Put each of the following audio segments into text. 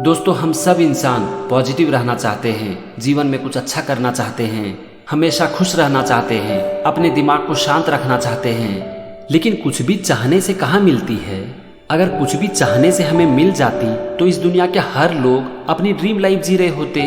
दोस्तों, हम सब इंसान पॉजिटिव रहना चाहते हैं, जीवन में कुछ अच्छा करना चाहते हैं, हमेशा खुश रहना चाहते हैं, अपने दिमाग को शांत रखना चाहते हैं। लेकिन कुछ भी चाहने से कहाँ मिलती है। अगर कुछ भी चाहने से हमें मिल जाती तो इस दुनिया के हर लोग अपनी ड्रीम लाइफ जी रहे होते।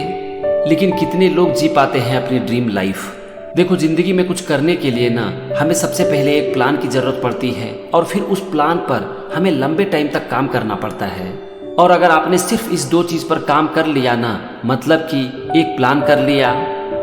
लेकिन कितने लोग जी पाते हैं अपनी ड्रीम लाइफ। देखो, जिंदगी में कुछ करने के लिए ना हमें सबसे पहले एक प्लान की जरूरत पड़ती है और फिर उस प्लान पर हमें लंबे टाइम तक काम करना पड़ता है। और अगर आपने सिर्फ इस दो चीज पर काम कर लिया ना, मतलब कि एक प्लान कर लिया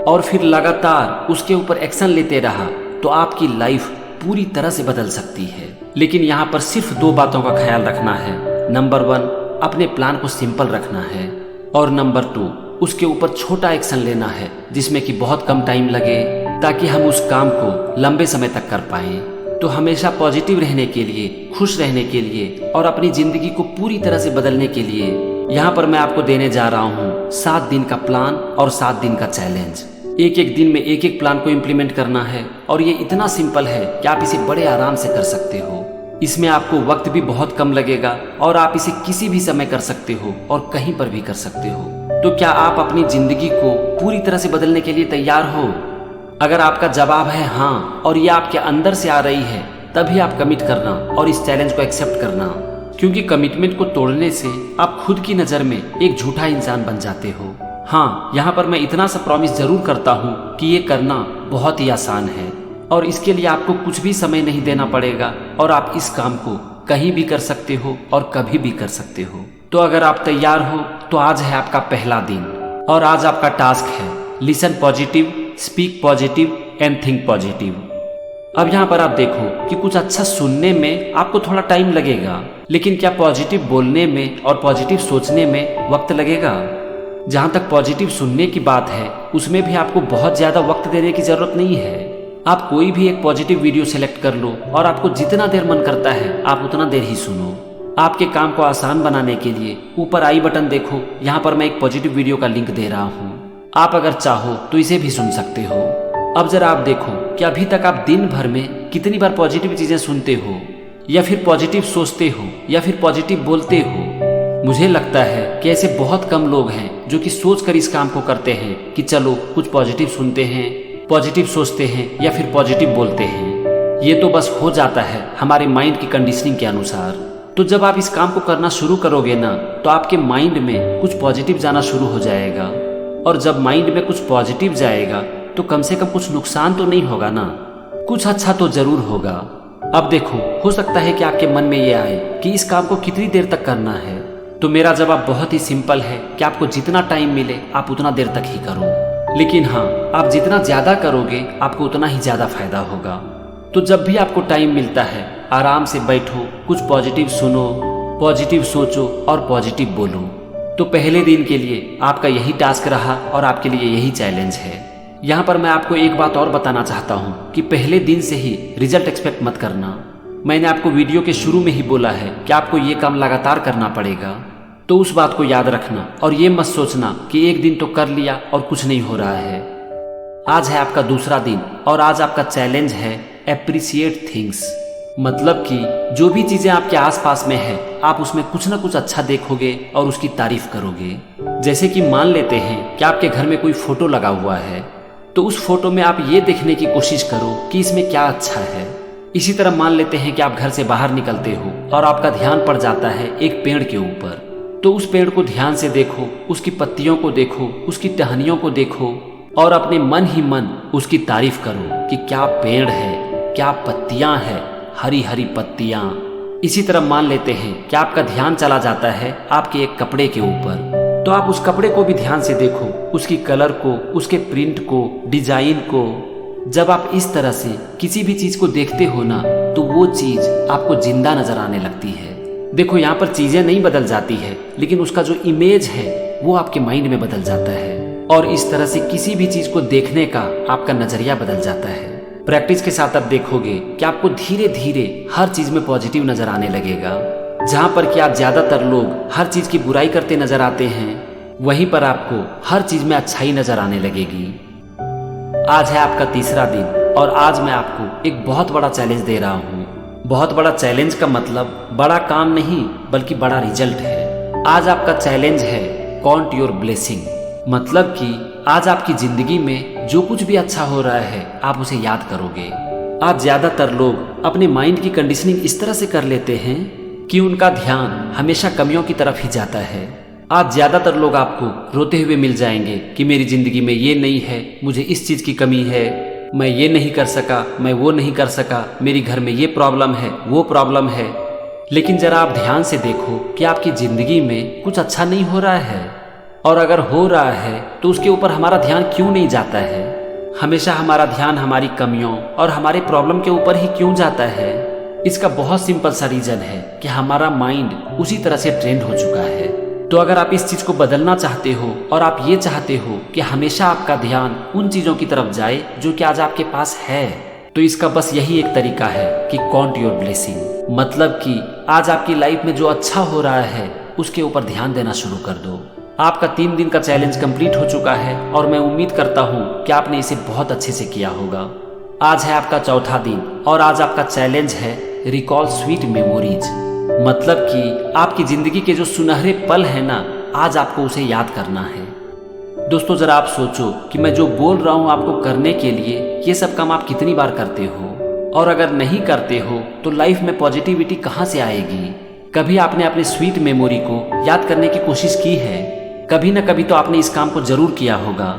और फिर लगातार उसके ऊपर एक्शन लेते रहा, तो आपकी लाइफ पूरी तरह से बदल सकती है। लेकिन यहाँ पर सिर्फ दो बातों का ख्याल रखना है। नंबर 1, अपने प्लान को सिंपल रखना है, और नंबर 2, उसके ऊपर छोटा एक्शन लेना है जिसमें कि बहुत कम टाइम लगे, ताकि हम उस काम को लंबे समय तक कर पाएं। तो हमेशा पॉजिटिव रहने के लिए, खुश रहने के लिए और अपनी जिंदगी को पूरी तरह से बदलने के लिए यहाँ पर मैं आपको देने जा रहा हूँ 7 दिन का प्लान और 7 दिन का चैलेंज। एक एक दिन में एक एक प्लान को इम्प्लीमेंट करना है, और ये इतना सिंपल है कि आप इसे बड़े आराम से कर सकते हो। इसमें आपको वक्त भी बहुत कम लगेगा और आप इसे किसी भी समय कर सकते हो और कहीं पर भी कर सकते हो। तो क्या आप अपनी जिंदगी को पूरी तरह से बदलने के लिए तैयार हो? अगर आपका जवाब है हाँ, और ये आपके अंदर से आ रही है, तभी आप कमिट करना और इस चैलेंज को एक्सेप्ट करना। क्योंकि कमिटमेंट को तोड़ने से आप खुद की नज़र में एक झूठा इंसान बन जाते हो। हाँ, यहाँ पर मैं इतना सा प्रॉमिस जरूर करता हूँ कि ये करना बहुत ही आसान है और इसके लिए आपको कुछ भी समय नहीं देना पड़ेगा, और आप इस काम को कहीं भी कर सकते हो और कभी भी कर सकते हो। तो अगर आप तैयार हो तो आज है आपका पहला दिन, और आज आपका टास्क है listen positive, speak positive and think positive. अब यहाँ पर आप देखो कि कुछ अच्छा सुनने में आपको थोड़ा टाइम लगेगा, लेकिन क्या पॉजिटिव बोलने में और पॉजिटिव सोचने में वक्त लगेगा? जहाँ तक पॉजिटिव सुनने की बात है, उसमें भी आपको बहुत ज़्यादा वक्त देने की ज़रूरत नहीं है। आप कोई भी एक पॉजिटिव वीडियो सेलेक्ट कर लो और आपको जितना देर मन करता है आप उतना देर ही सुनो। आपके काम को आसान बनाने के लिए ऊपर आई बटन देखो, यहाँ पर मैं एक पॉजिटिव वीडियो का लिंक दे रहा हूँ। आप अगर चाहो तो इसे भी सुन सकते हो। अब जरा आप देखो कि अभी तक आप दिन भर में कितनी बार पॉजिटिव चीज़ें सुनते हो, या फिर पॉजिटिव सोचते हो, या फिर पॉजिटिव बोलते हो। मुझे लगता है कि ऐसे बहुत कम लोग हैं जो कि सोच कर इस काम को करते हैं कि चलो कुछ पॉजिटिव सुनते हैं, पॉजिटिव सोचते हैं या फिर पॉजिटिव बोलते हैं। ये तो बस हो जाता है हमारे माइंड की कंडीशनिंग के अनुसार। तो जब आप इस काम को करना शुरू करोगे ना, तो आपके माइंड में कुछ पॉजिटिव जाना शुरू हो जाएगा, और जब माइंड में कुछ पॉजिटिव जाएगा तो कम से कम कुछ नुकसान तो नहीं होगा ना, कुछ अच्छा तो जरूर होगा। अब देखो, हो सकता है कि आपके मन में ये आए कि इस काम को कितनी देर तक करना है। तो मेरा जवाब बहुत ही सिंपल है कि आपको जितना टाइम मिले आप उतना देर तक ही करो। लेकिन हाँ, आप जितना ज़्यादा करोगे आपको उतना ही ज़्यादा फायदा होगा। तो जब भी आपको टाइम मिलता है, आराम से बैठो, कुछ पॉजिटिव सुनो, पॉजिटिव सोचो और पॉजिटिव बोलो। तो पहले दिन के लिए आपका यही टास्क रहा और आपके लिए यही चैलेंज है। यहाँ पर मैं आपको एक बात और बताना चाहता हूँ कि पहले दिन से ही रिजल्ट एक्सपेक्ट मत करना। मैंने आपको वीडियो के शुरू में ही बोला है कि आपको ये काम लगातार करना पड़ेगा। तो उस बात को याद रखना और ये मत सोचना कि एक दिन तो कर लिया और कुछ नहीं हो रहा है। आज है आपका दूसरा दिन और आज आपका चैलेंज है एप्रिशिएट थिंग्स। मतलब कि जो भी चीज़ें आपके आसपास में है, आप उसमें कुछ ना कुछ अच्छा देखोगे और उसकी तारीफ करोगे। जैसे कि मान लेते हैं कि आपके घर में कोई फोटो लगा हुआ है, तो उस फोटो में आप ये देखने की कोशिश करो कि इसमें क्या अच्छा है। इसी तरह मान लेते हैं कि आप घर से बाहर निकलते हो और आपका ध्यान पड़ जाता है एक पेड़ के ऊपर, तो उस पेड़ को ध्यान से देखो, उसकी पत्तियों को देखो, उसकी टहनियों को देखो और अपने मन ही मन उसकी तारीफ करो कि क्या पेड़ है, क्या पत्तियां हैं, हरी हरी पत्तियां। इसी तरह मान लेते हैं कि आपका ध्यान चला जाता है आपके एक कपड़े के ऊपर, तो आप उस कपड़े को भी ध्यान से देखो, उसकी कलर को, उसके प्रिंट को, डिजाइन को। जब आप इस तरह से किसी भी चीज को देखते हो ना, तो वो चीज आपको जिंदा नजर आने लगती है। देखो, यहाँ पर चीजें नहीं बदल जाती है, लेकिन उसका जो इमेज है वो आपके माइंड में बदल जाता है, और इस तरह से किसी भी चीज को देखने का आपका नजरिया बदल जाता है। प्रैक्टिस के साथ आप देखोगे कि आपको धीरे धीरे हर चीज में पॉजिटिव नजर आने लगेगा। जहाँ पर कि आप ज्यादातर लोग हर चीज की बुराई करते नजर आते हैं, वहीं पर आपको हर चीज में अच्छाई नजर आने लगेगी। आज है आपका तीसरा दिन और आज मैं आपको एक बहुत बड़ा चैलेंज दे रहा हूँ। बहुत बड़ा चैलेंज का मतलब बड़ा काम नहीं बल्कि बड़ा रिजल्ट है। आज आपका चैलेंज है काउंट योर ब्लेसिंग। मतलब कि आज आपकी जिंदगी में जो कुछ भी अच्छा हो रहा है आप उसे याद करोगे। आज ज्यादातर लोग अपने माइंड की कंडीशनिंग इस तरह से कर लेते हैं कि उनका ध्यान हमेशा कमियों की तरफ ही जाता है। आज ज्यादातर लोग आपको रोते हुए मिल जाएंगे कि मेरी जिंदगी में ये नहीं है, मुझे इस चीज की कमी है, मैं ये नहीं कर सका, मैं वो नहीं कर सका, मेरी घर में ये प्रॉब्लम है, वो प्रॉब्लम है। लेकिन जरा आप ध्यान से देखो कि आपकी जिंदगी में कुछ अच्छा नहीं हो रहा है, और अगर हो रहा है तो उसके ऊपर हमारा ध्यान क्यों नहीं जाता है। हमेशा हमारा ध्यान हमारी कमियों और हमारे प्रॉब्लम के ऊपर ही क्यों जाता है। इसका बहुत सिंपल सा रीजन है कि हमारा माइंड उसी तरह से ट्रेंड हो चुका है। तो अगर आप इस चीज को बदलना चाहते हो और आप ये चाहते हो कि हमेशा आपका ध्यान उन चीजों की तरफ जाए जो कि आज आपके पास है, तो इसका बस यही एक तरीका है कि काउंट योर ब्लेसिंग। मतलब कि आज आपकी लाइफ में जो अच्छा हो रहा है उसके ऊपर ध्यान देना शुरू कर दो। आपका 3 दिन का चैलेंज कंप्लीट हो चुका है और मैं उम्मीद करता हूँ कि आपने इसे बहुत अच्छे से किया होगा। आज है आपका चौथा दिन और आज आपका चैलेंज है रिकॉल स्वीट मेमोरीज। मतलब कि आपकी जिंदगी के जो सुनहरे पल है ना, आज आपको उसे याद करना है। दोस्तों जरा आप सोचो कि मैं जो बोल रहा हूँ आपको करने के लिए, ये सब काम आप कितनी बार करते हो, और अगर नहीं करते हो तो लाइफ में पॉजिटिविटी कहाँ से आएगी। कभी आपने अपने स्वीट मेमोरी को याद करने की कोशिश की है? कभी न कभी तो आपने इस काम को जरूर किया होगा।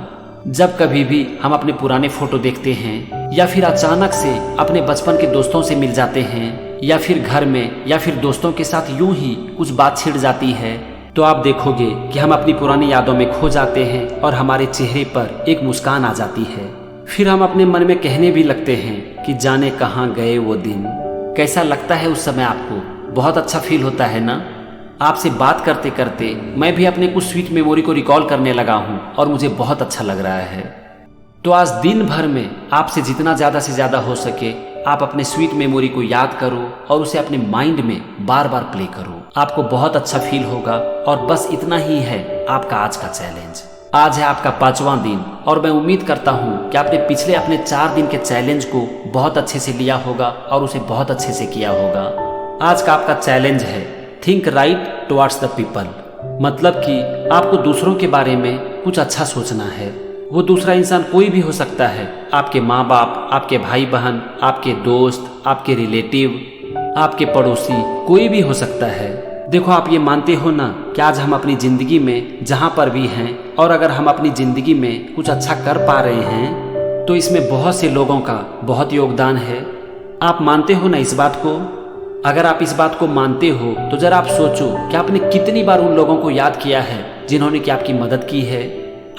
जब कभी भी हम अपने पुराने फोटो देखते हैं या फिर अचानक से अपने बचपन के दोस्तों से मिल जाते हैं या फिर घर में या फिर दोस्तों के साथ यूं ही कुछ बात छिड़ जाती है, तो आप देखोगे कि हम अपनी पुरानी यादों में खो जाते हैं और हमारे चेहरे पर एक मुस्कान आ जाती है। फिर हम अपने मन में कहने भी लगते हैं कि जाने कहाँ गए वो दिन। कैसा लगता है उस समय आपको? बहुत अच्छा फील होता है ना। आपसे बात करते करते मैं भी अपने कुछ स्वीट मेमोरी को रिकॉल करने लगा हूँ और मुझे बहुत अच्छा लग रहा है। तो आज दिन भर में आपसे जितना ज़्यादा से ज़्यादा हो सके आप अपने स्वीट मेमोरी को याद करो और उसे अपने माइंड में बार बार प्ले करो। आपको बहुत अच्छा फील होगा। और बस इतना ही है आपका आज का चैलेंज। आज है आपका 5वां दिन और मैं उम्मीद करता हूँ कि आपने पिछले अपने 4 दिन के चैलेंज को बहुत अच्छे से लिया होगा और उसे बहुत अच्छे से किया होगा। आज का आपका चैलेंज है think right towards the people. मतलब कि आपको दूसरों के बारे में कुछ अच्छा सोचना है। वो दूसरा इंसान कोई भी हो सकता है, आपके माँ बाप, आपके भाई बहन, आपके दोस्त, आपके रिलेटिव, आपके पड़ोसी, कोई भी हो सकता है। देखो आप ये मानते हो ना कि आज हम अपनी जिंदगी में जहाँ पर भी हैं और अगर हम अपनी जिंदगी में कुछ अच्छा कर पा रहे हैं तो इसमें बहुत से लोगों का बहुत योगदान है। आप मानते हो ना इस बात को? अगर आप इस बात को मानते हो तो जरा आप सोचो कि आपने कितनी बार उन लोगों को याद किया है जिन्होंने कि आपकी मदद की है।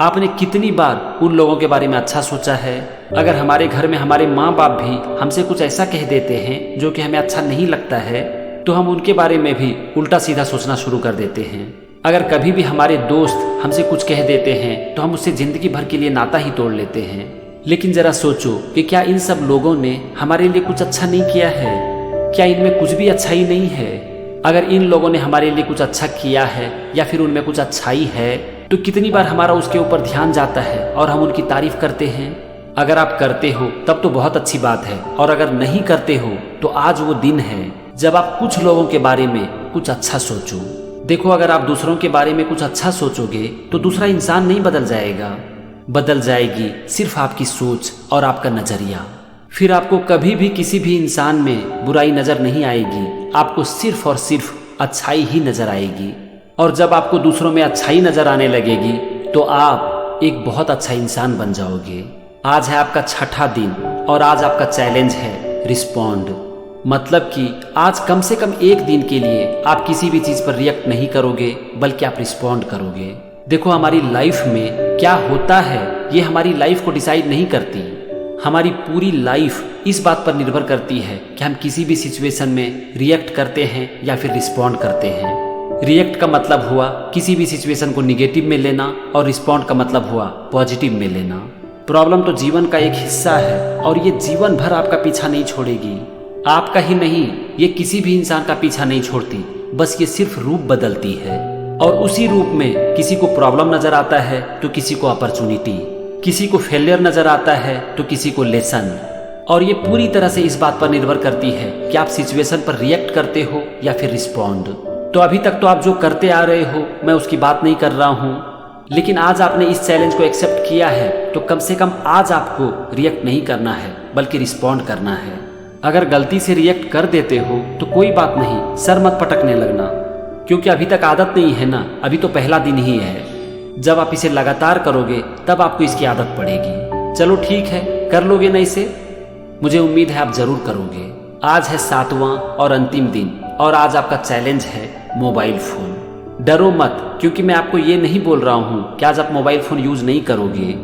आपने कितनी बार उन लोगों के बारे में अच्छा सोचा है। अगर हमारे घर में हमारे माँ बाप भी हमसे कुछ ऐसा कह देते हैं जो कि हमें अच्छा नहीं लगता है तो हम उनके बारे में भी उल्टा सीधा सोचना शुरू कर देते हैं। अगर कभी भी हमारे दोस्त हमसे कुछ कह देते हैं तो हम उससे जिंदगी भर के लिए नाता ही तोड़ लेते हैं। लेकिन जरा सोचो कि क्या इन सब लोगों ने हमारे लिए कुछ अच्छा नहीं किया है? क्या इनमें कुछ भी अच्छाई नहीं है? अगर इन लोगों ने हमारे लिए कुछ अच्छा किया है या फिर उनमें कुछ अच्छाई है तो कितनी बार हमारा उसके ऊपर ध्यान जाता है और हम उनकी तारीफ करते हैं। अगर आप करते हो तब तो बहुत अच्छी बात है, और अगर नहीं करते हो तो आज वो दिन है जब आप कुछ लोगों के बारे में कुछ अच्छा सोचो। देखो अगर आप दूसरों के बारे में कुछ अच्छा सोचोगे तो दूसरा इंसान नहीं बदल जाएगा, बदल जाएगी सिर्फ आपकी सोच और आपका नजरिया। फिर आपको कभी भी किसी भी इंसान में बुराई नजर नहीं आएगी, आपको सिर्फ और सिर्फ अच्छाई ही नजर आएगी। और जब आपको दूसरों में अच्छाई नजर आने लगेगी तो आप एक बहुत अच्छा इंसान बन जाओगे। आज है आपका 6ठा दिन और आज आपका चैलेंज है रिस्पॉन्ड। मतलब कि आज कम से कम एक दिन के लिए आप किसी भी चीज पर रिएक्ट नहीं करोगे बल्कि आप रिस्पॉन्ड करोगे। देखो हमारी लाइफ में क्या होता है ये हमारी लाइफ को डिसाइड नहीं करती। हमारी पूरी लाइफ इस बात पर निर्भर करती है कि हम किसी भी सिचुएशन में रिएक्ट करते हैं या फिर रिस्पॉन्ड करते हैं। रिएक्ट का मतलब हुआ किसी भी सिचुएशन को निगेटिव में लेना और रिस्पॉन्ड का मतलब हुआ पॉजिटिव में लेना। प्रॉब्लम तो जीवन का एक हिस्सा है और ये जीवन भर आपका पीछा नहीं छोड़ेगी। आपका ही नहीं, ये किसी भी इंसान का पीछा नहीं छोड़ती, बस ये सिर्फ रूप बदलती है। और उसी रूप में किसी को प्रॉब्लम नजर आता है तो किसी को अपॉर्चुनिटी, किसी को फेलियर नजर आता है तो किसी को लेसन। और ये पूरी तरह से इस बात पर निर्भर करती है कि आप सिचुएशन पर रिएक्ट करते हो या फिर रिस्पॉन्ड। तो अभी तक तो आप जो करते आ रहे हो मैं उसकी बात नहीं कर रहा हूँ, लेकिन आज आपने इस चैलेंज को एक्सेप्ट किया है तो कम से कम आज आपको रिएक्ट नहीं करना है बल्कि रिस्पॉन्ड करना है। अगर गलती से रिएक्ट कर देते हो तो कोई बात नहीं, सर मत पटकने लगना, क्योंकि अभी तक आदत नहीं है ना, अभी तो पहला दिन ही है। जब आप इसे लगातार करोगे तब आपको इसकी आदत पड़ेगी। चलो ठीक है, कर लोगे ना इसे? मुझे उम्मीद है आप जरूर करोगे। आज है 7वां और अंतिम दिन और आज आपका चैलेंज है मोबाइल फोन। डरो मत, क्योंकि मैं आपको ये नहीं बोल रहा हूँ कि आज आप मोबाइल फोन यूज नहीं करोगे।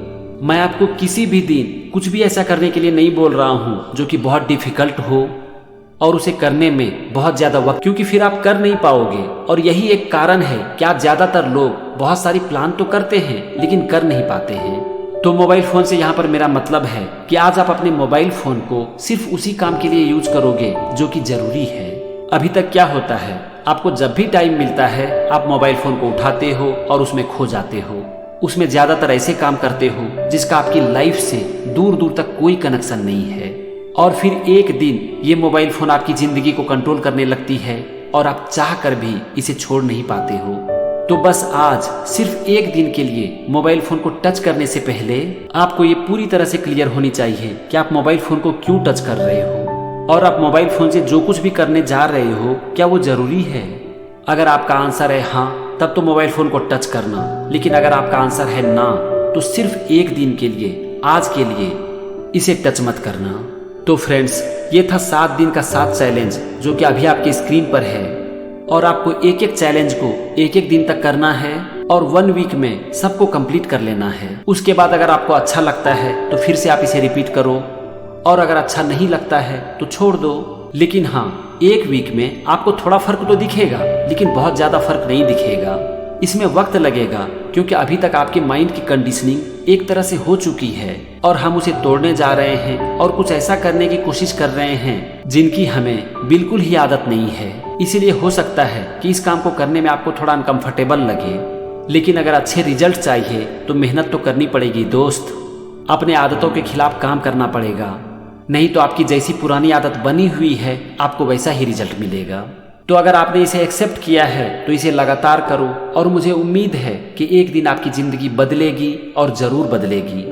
मैं आपको किसी भी दिन कुछ भी ऐसा करने के लिए नहीं बोल रहा हूँ जो कि बहुत डिफिकल्ट हो और उसे करने में बहुत ज्यादा वक्त, क्योंकि फिर आप कर नहीं पाओगे। और यही एक कारण है कि आप ज्यादातर लोग बहुत सारी प्लान तो करते हैं लेकिन कर नहीं पाते हैं। तो मोबाइल फोन से यहाँ पर मेरा मतलब है कि आज आप अपने मोबाइल फोन को सिर्फ उसी काम के लिए यूज करोगे जो कि जरूरी है। अभी तक क्या होता है, आपको जब भी टाइम मिलता है आप मोबाइल फोन को उठाते हो और उसमें खो जाते हो। उसमें ज्यादातर ऐसे काम करते हो जिसका आपकी लाइफ से दूर दूर तक कोई कनेक्शन नहीं है। और फिर एक दिन ये मोबाइल फोन आपकी जिंदगी को कंट्रोल करने लगती है और आप चाह कर भी इसे छोड़ नहीं पाते हो। तो बस आज सिर्फ एक दिन के लिए मोबाइल फोन को टच करने से पहले आपको ये पूरी तरह से क्लियर होनी चाहिए कि आप मोबाइल फोन को क्यों टच कर रहे हो और आप मोबाइल फोन से जो कुछ भी करने जा रहे हो क्या वो जरूरी है। अगर आपका आंसर है हाँ, तब तो मोबाइल फोन को टच करना, लेकिन अगर आपका आंसर है ना तो सिर्फ एक दिन के लिए, आज के लिए इसे टच मत करना। तो फ्रेंड्स, ये था 7 दिन का 7 चैलेंज जो कि अभी आपके स्क्रीन पर है और आपको एक एक चैलेंज को एक एक दिन तक करना है और 1 वीक में सबको कंप्लीट कर लेना है। उसके बाद अगर आपको अच्छा लगता है तो फिर से आप इसे रिपीट करो और अगर अच्छा नहीं लगता है तो छोड़ दो। लेकिन हाँ, 1 वीक में आपको थोड़ा फर्क तो दिखेगा, लेकिन बहुत ज्यादा फर्क नहीं दिखेगा। इसमें वक्त लगेगा क्योंकि अभी तक आपके माइंड की कंडीशनिंग एक तरह से हो चुकी है और हम उसे तोड़ने जा रहे हैं और कुछ ऐसा करने की कोशिश कर रहे हैं जिनकी हमें बिल्कुल ही आदत नहीं है। इसीलिए हो सकता है कि इस काम को करने में आपको थोड़ा अनकंफर्टेबल लगे, लेकिन अगर अच्छे रिजल्ट चाहिए तो मेहनत तो करनी पड़ेगी दोस्त। अपने आदतों के खिलाफ काम करना पड़ेगा, नहीं तो आपकी जैसी पुरानी आदत बनी हुई है आपको वैसा ही रिजल्ट मिलेगा। तो अगर आपने इसे एक्सेप्ट किया है तो इसे लगातार करो और मुझे उम्मीद है कि एक दिन आपकी जिंदगी बदलेगी और जरूर बदलेगी।